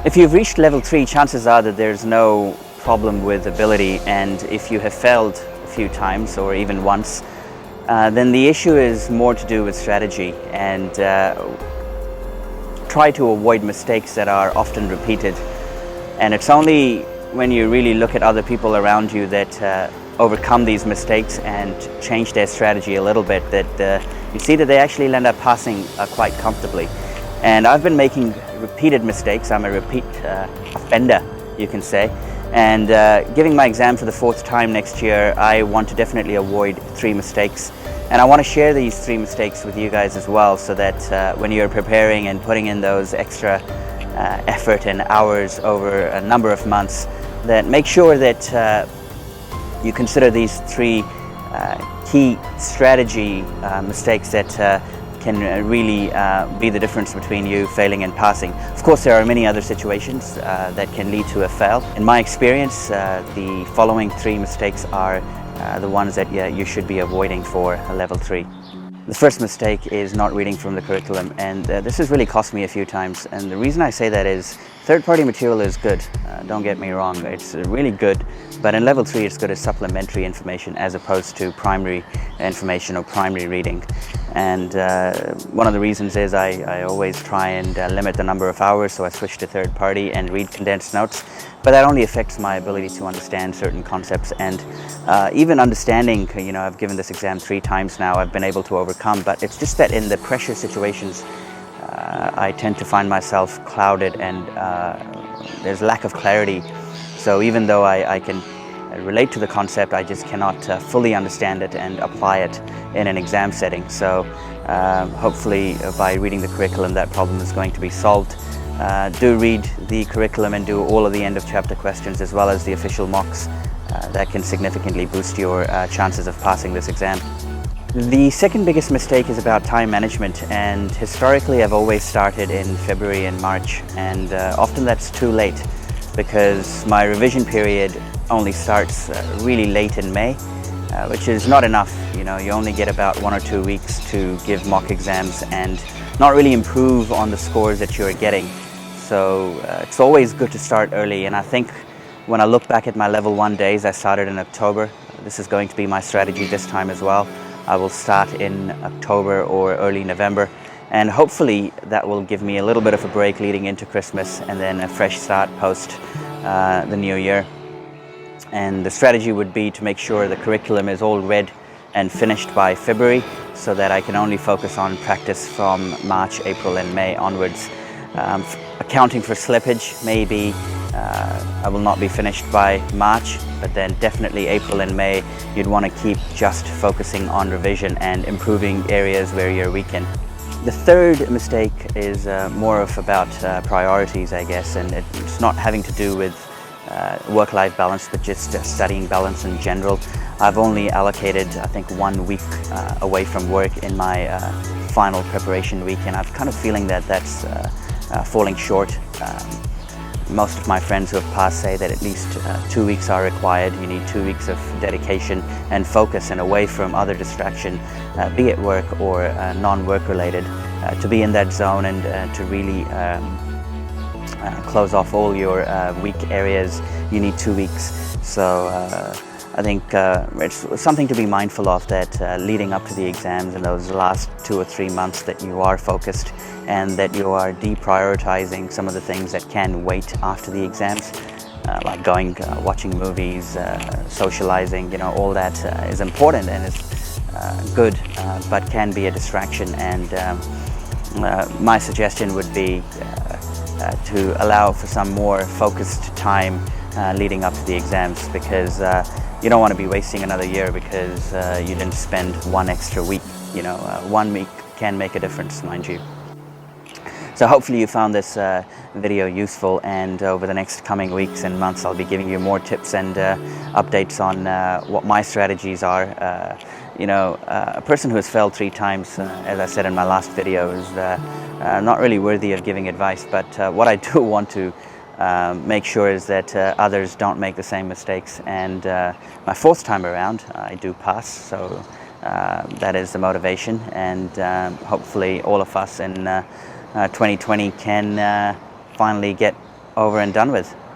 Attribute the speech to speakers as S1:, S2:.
S1: If you've reached level 3, chances are that there's no problem with ability, and if you have failed a few times or even once, then the issue is more to do with strategy, and try to avoid mistakes that are often repeated. And it's only when you really look at other people around you that overcome these mistakes and change their strategy a little bit that you see that they actually end up passing quite comfortably. And I've been making repeated mistakes. I'm a repeat offender, you can say. And giving my exam for the 4th time next year, I want to definitely avoid 3 mistakes. And I want to share these 3 mistakes with you guys as well, so that when you're preparing and putting in those extra effort and hours over a number of months, that make sure that you consider these 3 key strategy mistakes that can really be the difference between you failing and passing. Of course, there are many other situations that can lead to a fail. In my experience, the following 3 mistakes are the ones that you should be avoiding for a level 3. The first mistake is not reading from the curriculum, and this has really cost me a few times. And the reason I say that is third-party material is good, don't get me wrong, it's really good, but in level 3 it's good as supplementary information as opposed to primary information or primary reading. And one of the reasons is I always try and limit the number of hours, so I switch to third party and read condensed notes, but that only affects my ability to understand certain concepts. And even understanding, you know, I've given this exam 3 times now, I've been able to overcome, but it's just that in the pressure situations I tend to find myself clouded, and there's lack of clarity. So even though I can relate to the concept, I just cannot fully understand it and apply it in an exam setting. So hopefully by reading the curriculum, that problem is going to be solved. Do read the curriculum and do all of the end of chapter questions as well as the official mocks. That can significantly boost your chances of passing this exam. The second biggest mistake is about time management, and historically I've always started in February and March, and often that's too late because my revision period only starts really late in May, which is not enough. You know, you only get about 1 or 2 weeks to give mock exams and not really improve on the scores that you're getting. So it's always good to start early, and I think when I look back at my level 1 days, I started in October. This is going to be my strategy this time as well. I will start in October or early November, and hopefully that will give me a little bit of a break leading into Christmas and then a fresh start post the new year. And the strategy would be to make sure the curriculum is all read and finished by February, so that I can only focus on practice from March, April and May onwards. Accounting for slippage, maybe I will not be finished by March, but then definitely April and May you'd want to keep just focusing on revision and improving areas where you're weak in. The third mistake is more of about priorities, I guess, and it's not having to do with work-life balance, but just studying balance in general. I've only allocated, I think, 1 week away from work in my final preparation week, and I'm kind of feeling that that's falling short. Most of my friends who have passed say that at least 2 weeks are required. You need 2 weeks of dedication and focus and away from other distraction, be it work or non-work related, to be in that zone and to really close off all your weak areas. You need 2 weeks. So I think it's something to be mindful of, that leading up to the exams in those last 2 or 3 months, that you are focused and that you are deprioritizing some of the things that can wait after the exams, like going, watching movies, socializing. You know, all that is important and is good, but can be a distraction. And my suggestion would be to allow for some more focused time leading up to the exams, because you don't want to be wasting another year because you didn't spend 1 extra week. You know, 1 week can make a difference, mind you. So hopefully you found this video useful, and over the next coming weeks and months I'll be giving you more tips and updates on what my strategies are. You know, a person who has failed 3 times, as I said in my last video, is not really worthy of giving advice, but what I do want to make sure is that others don't make the same mistakes. And my 4th time around I do pass, so that is the motivation, and hopefully all of us in 2020 can finally get over and done with.